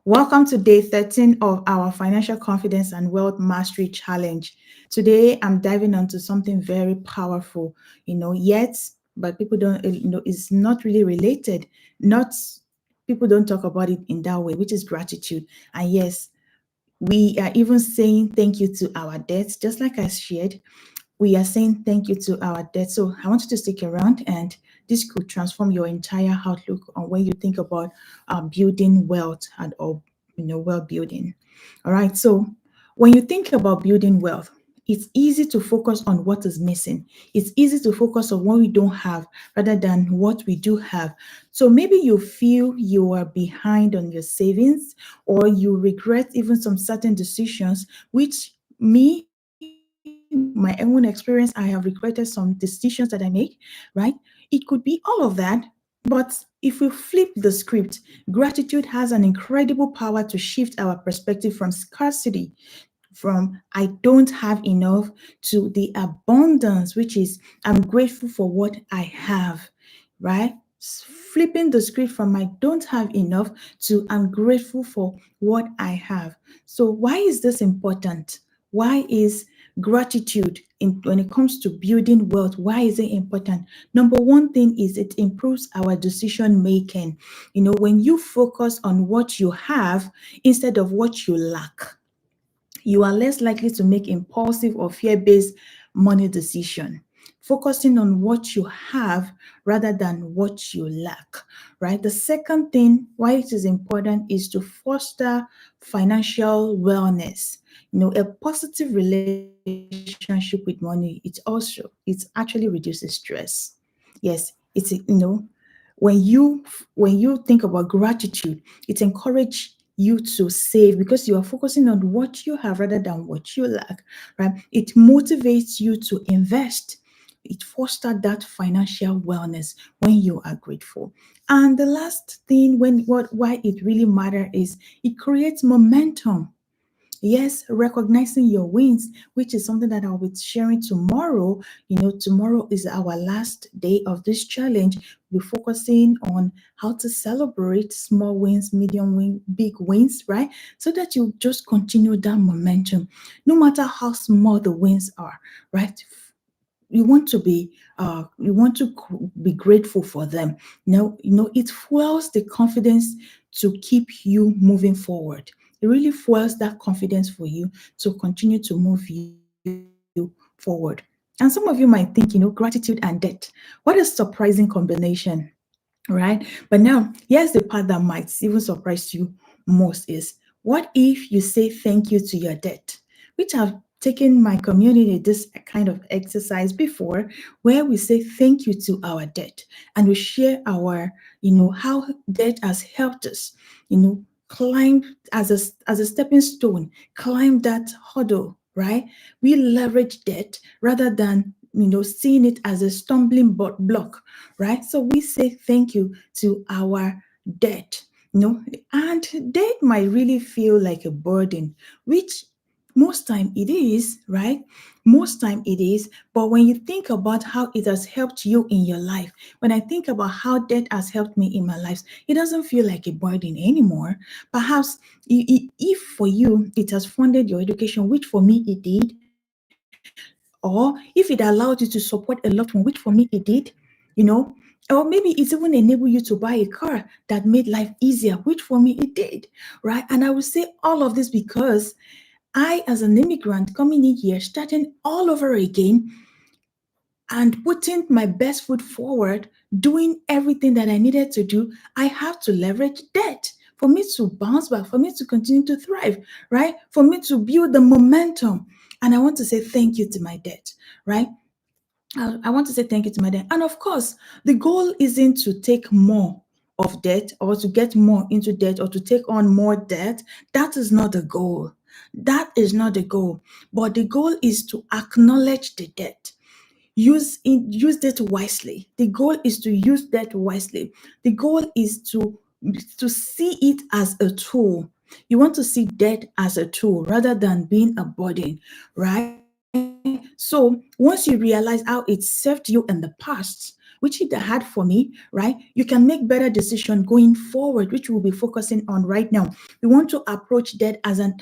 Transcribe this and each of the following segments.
Welcome to day 13 of our Financial Confidence and Wealth Mastery Challenge. Today, I'm diving onto something very powerful, yet, but people don't, it's not really related. Not People don't talk about it in that way, which is gratitude. And yes, we are even saying thank you to our debts, just like I shared. We are saying thank you to our debt. So I want you to stick around, and this could transform your entire outlook on when you think about building wealth and or wealth building. All right. So when you think about building wealth, it's easy to focus on what is missing. It's easy to focus on what we don't have rather than what we do have. So maybe you feel you are behind on your savings, or you regret even some certain decisions, which me, my own experience, I have regretted some decisions that I make, right? It could be all of that. But if we flip the script, gratitude has an incredible power to shift our perspective from scarcity, from I don't have enough, to the abundance, which is I'm grateful for what I have, right? Flipping the script from I don't have enough to I'm grateful for what I have. So, why is this important? Why is gratitude when it comes to building wealth? Why is it important? Number one thing is it improves our decision making. When you focus on what you have instead of what you lack, you are less likely to make impulsive or fear-based money decision, focusing on what you have rather than what you lack, right? The second thing why it is important is to foster financial wellness. A positive relationship with money, it actually reduces stress. Yes, when you think about gratitude, it encourages you to save because you are focusing on what you have rather than what you lack, right? It motivates you to invest. It fosters that financial wellness when you are grateful. And the last thing, why it really matters, is it creates momentum. Yes, recognizing your wins, which is something that I'll be sharing tomorrow. Tomorrow is our last day of this challenge. We're focusing on how to celebrate small wins, medium wins, big wins, right? So that you just continue that momentum, no matter how small the wins are, right? You want to be grateful for them. It fuels the confidence to keep you moving forward. It really fuels that confidence for you to continue to move you forward. And some of you might think, gratitude and debt, what a surprising combination, right? But now, here's the part that might even surprise you most is, what if you say thank you to your debt? Which I've taken my community this kind of exercise before, where we say thank you to our debt, and we share how debt has helped us, climb as a stepping stone, climb that hurdle, right? We leverage debt rather than seeing it as a stumbling block, right? So we say thank you to our debt, and debt might really feel like a burden, which most time it is, right? Most time it is. But when you think about how it has helped you in your life, when I think about how debt has helped me in my life, it doesn't feel like a burden anymore. Perhaps if for you it has funded your education, which for me it did, or if it allowed you to support a loved one, which for me it did, or maybe it's even enabled you to buy a car that made life easier, which for me it did, right? And I would say all of this because I, as an immigrant coming in here, starting all over again and putting my best foot forward, doing everything that I needed to do, I have to leverage debt for me to bounce back, for me to continue to thrive, right? For me to build the momentum. And I want to say thank you to my debt, right? I want to say thank you to my dad. And of course, the goal isn't to take more of debt or to get more into debt or to take on more debt. That is not the goal. That is not the goal. But the goal is to acknowledge the debt. Use debt wisely. The goal is to use debt wisely. The goal is to see it as a tool. You want to see debt as a tool rather than being a burden, right? So once you realize how it served you in the past, which which is hard for me, right? You can make better decision going forward, which we'll be focusing on right now. We want to approach debt as an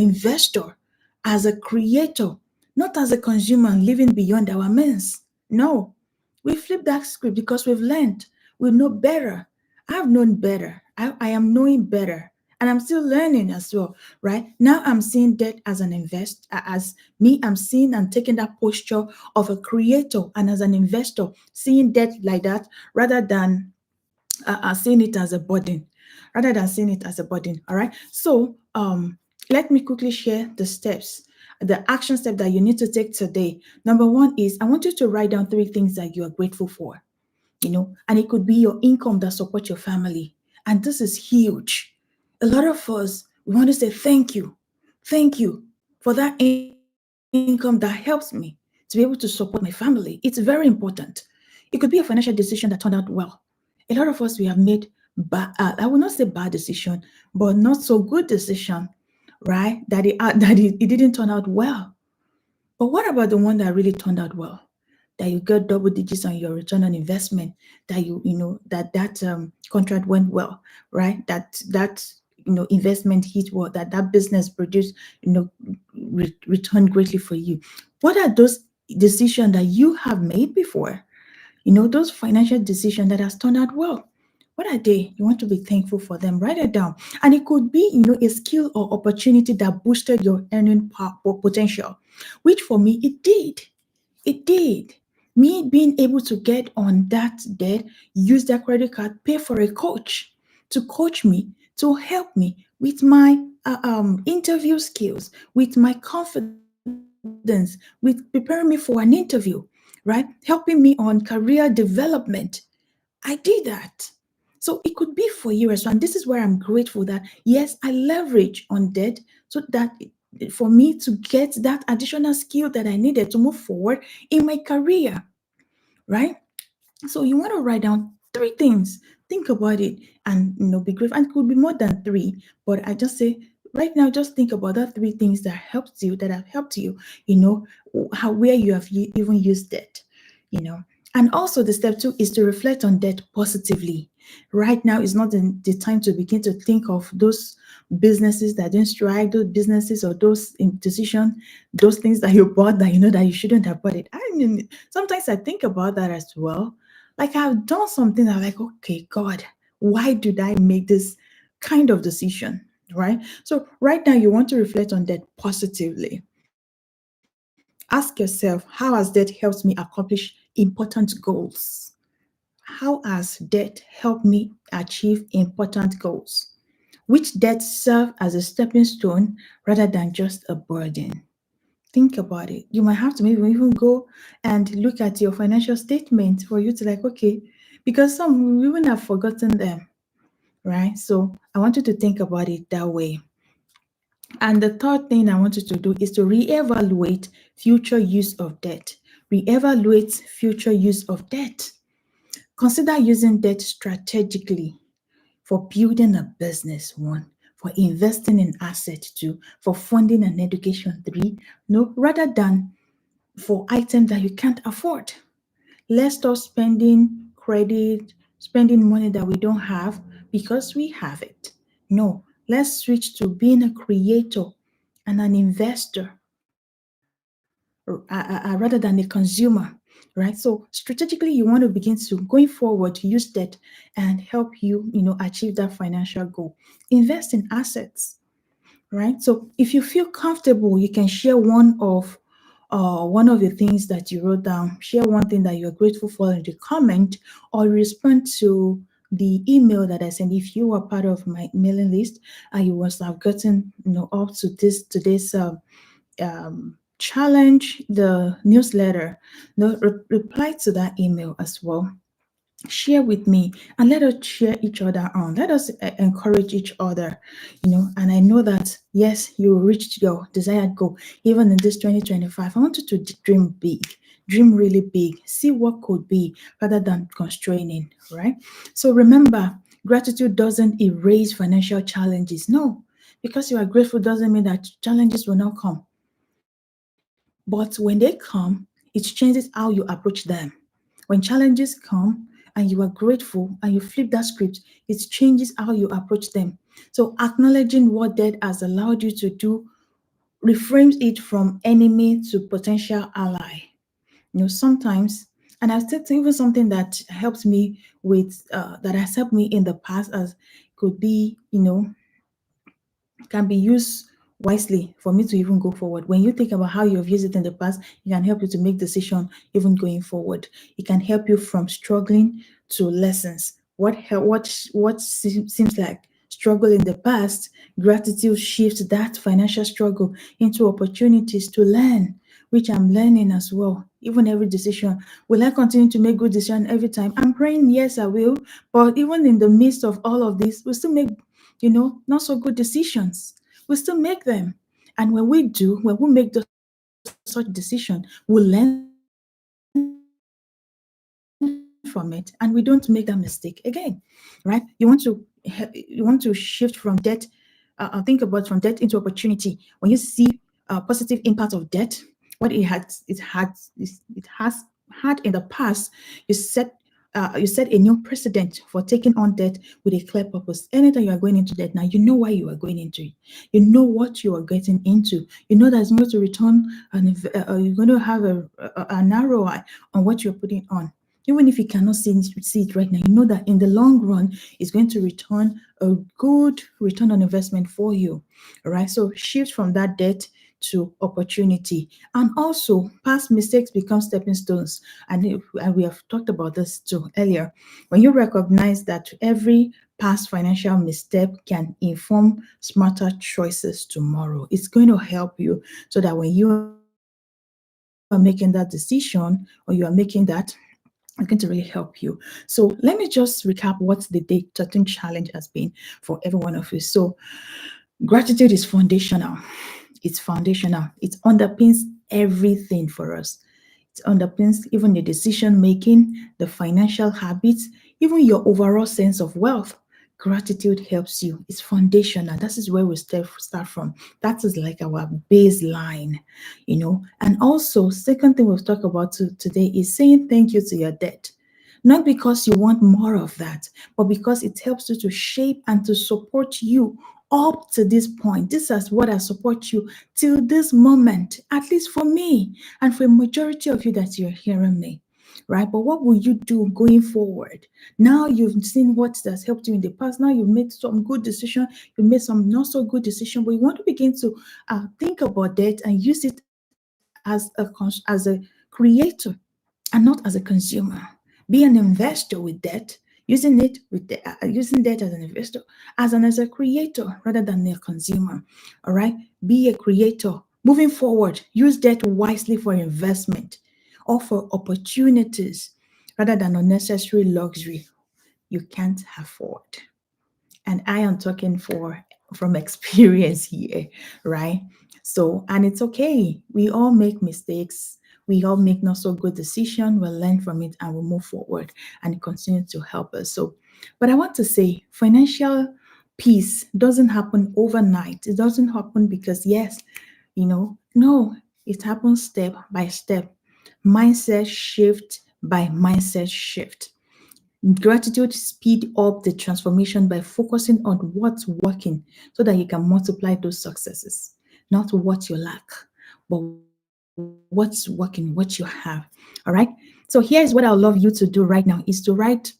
investor, as a creator, not as a consumer living beyond our means. No, we flip that script because we've learned, we know better. I've known better. I am knowing better. And I'm still learning as well, right? Now I'm seeing debt as an as me, I'm seeing and taking that posture of a creator and as an investor, seeing debt like that rather than seeing it as a burden, all right? So let me quickly share the steps, the action step that you need to take today. Number one is I want you to write down three things that you are grateful for, and it could be your income that supports your family. And this is huge. A lot of us, we want to say thank you for that income that helps me to be able to support my family. It's very important. It could be a financial decision that turned out well. A lot of us, we have made I will not say bad decision, but not so good decision, right? That it didn't turn out well. But what about the one that really turned out well? That you got double digits on your return on investment, that that contract went well, right? That investment hit well, that business produced, return greatly for you. What are those decisions that you have made before? Those financial decisions that has turned out well. What are they? You want to be thankful for them. Write it down. And it could be, a skill or opportunity that boosted your earning potential, which for me, it did. It did. Me being able to get on that debt, use that credit card, pay for a coach to coach me, to help me with my interview skills, with my confidence, with preparing me for an interview, right? Helping me on career development. I did that. So it could be for you as well. And this is where I'm grateful that, yes, I leverage on debt so that for me to get that additional skill that I needed to move forward in my career, right? So you want to write down three things. Think about it and be grateful. And it could be more than three, but I just say right now, just think about that three things that have helped you, how where you have even used it, you know. And also the step two is to reflect on debt positively. Right now is not the time to begin to think of those businesses that didn't strike, those businesses or those decisions, those things that you bought that you know that you shouldn't have bought it. I mean, sometimes I think about that as well. Like I've done something that I'm like, okay, God, why did I make this kind of decision? Right? So right now you want to reflect on that positively. Ask yourself, how has that helped me accomplish important goals? How has debt helped me achieve important goals? Which debts serve as a stepping stone rather than just a burden? Think about it. You might have to maybe even go and look at your financial statement for you to like, okay, because some we even have forgotten them, right? So I want you to think about it that way. And the third thing I want you to do is to reevaluate future use of debt. Reevaluate future use of debt. Consider using debt strategically for building a business, one, for investing in assets, two, for funding an education, three, no, rather than for items that you can't afford. Let's stop spending credit, spending money that we don't have because we have it. No, let's switch to being a creator and an investor rather than a consumer, right? So strategically, you want to begin to going forward to use that and help you, achieve that financial goal. Invest in assets, right? So if you feel comfortable, you can share one of the things that you wrote down. Share one thing that you're grateful for in the comment, or respond to the email that I sent. If you are part of my mailing list and you must have gotten up to today's challenge, the newsletter, reply to that email as well. Share with me and let us cheer each other on. Let us encourage each other, and I know that yes, you will reach your desired goal even in this 2025. I want you to dream big, dream really big, see what could be rather than constraining, right? So remember, gratitude doesn't erase financial challenges. No, because you are grateful doesn't mean that challenges will not come. But when they come, it changes how you approach them. When challenges come and you are grateful and you flip that script, it changes how you approach them. So acknowledging what debt has allowed you to do reframes it from enemy to potential ally. Sometimes, and I've said even something that helps me with that has helped me in the past as could be, can be used wisely for me to even go forward. When you think about how you've used it in the past, it can help you to make decision even going forward. It can help you from struggling to lessons. What seems like struggle in the past, gratitude shifts that financial struggle into opportunities to learn, which I'm learning as well. Even every decision, will I continue to make good decision every time? I'm praying, yes, I will. But even in the midst of all of this, we still make not so good decisions. We still make them. And when we make such decision, we learn from it and we don't make that mistake again. Right? You want to shift from debt, think about from debt into opportunity. When you see positive impact of debt, what it has had in the past, you set a new precedent for taking on debt with a clear purpose. Anytime you are going into debt now, you know why you are going into it. You know what you are getting into. You know that it's going to return, and you're going to have an ROI on what you're putting on. Even if you cannot see it right now, you know that in the long run, it's going to return a good return on investment for you. All right. So shift from that debt to opportunity. And also, past mistakes become stepping stones. And we have talked about this too earlier. When you recognize that every past financial misstep can inform smarter choices tomorrow, it's going to help you so that when you are making that decision or you are making that, it's going to really help you. So let me just recap what the day 13 challenge has been for every one of you. So gratitude is foundational. It's foundational. It underpins everything for us. It underpins even the decision making, the financial habits, even your overall sense of wealth. Gratitude helps you. It's foundational. That is where we start from. That is like our baseline. And also, second thing we've talked about today is saying thank you to your debt. Not because you want more of that, but because it helps you to shape and to support you up to this point. This is what I support you till this moment, at least for me and for a majority of you that you're hearing me. Right? But what will you do going forward? Now you've seen what has helped you in the past. Now you've made some good decision. You made some not so good decision. But you want to begin to think about that and use it as a creator and not as a consumer. Be an investor with debt, using debt as an investor, as a creator rather than a consumer. All right, be a creator. Moving forward, use debt wisely for investment or for opportunities rather than unnecessary luxury you can't afford. And I am talking from experience here, right? So, and it's okay. We all make mistakes. We all make not so good decisions. We'll learn from it and we'll move forward and continue to help us. So, but I want to say financial peace doesn't happen overnight. It doesn't happen because, yes, no, it happens step by step, mindset shift by mindset shift. Gratitude speed up the transformation by focusing on what's working so that you can multiply those successes, not what you lack, but what's working, what you have. All right. So here's what I'd love you to do right now is to write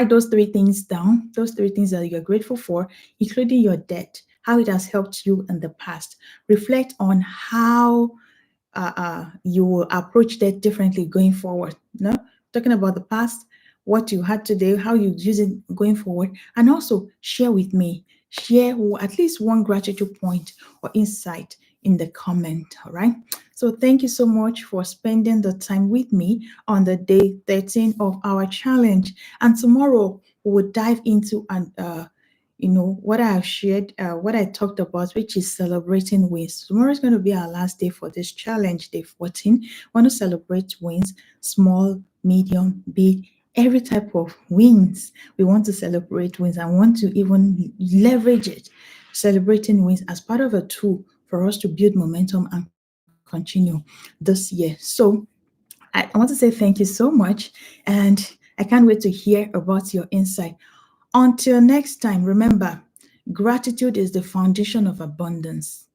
those three things down, those three things that you're grateful for, including your debt, how it has helped you in the past. Reflect on how you will approach that differently going forward. No, talking about the past, what you had today, how you use it going forward, and also share with me. Share at least one gratitude point or insight in the comment. All right. So thank you so much for spending the time with me on the day 13 of our challenge. And tomorrow we will dive into what I have shared, what I talked about, which is celebrating wins. Tomorrow is going to be our last day for this challenge, day 14. We want to celebrate wins, small, medium, big, every type of wins. We want to celebrate wins and want to even leverage it, celebrating wins as part of a tool for us to build momentum and continue this year. So I want to say thank you so much, and I can't wait to hear about your insight. Until next time, remember, gratitude is the foundation of abundance.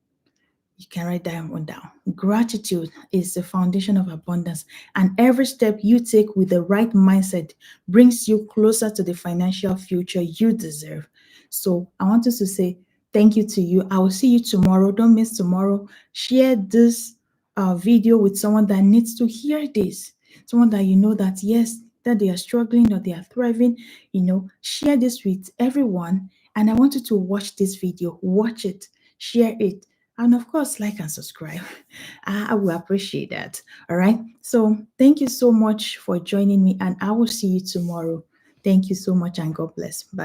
You can write that one down. Gratitude is the foundation of abundance, and every step you take with the right mindset brings you closer to the financial future you deserve. So, I want us to say thank you to you. I will see you tomorrow. Don't miss tomorrow. Share this video with someone that needs to hear this, someone that you know that, yes, that they are struggling or they are thriving. Share this with everyone. And I want you to watch this video, watch it, share it, and of course, like and subscribe. I will appreciate that. All right. So thank you so much for joining me, and I will see you tomorrow. Thank you so much, and God bless. Bye.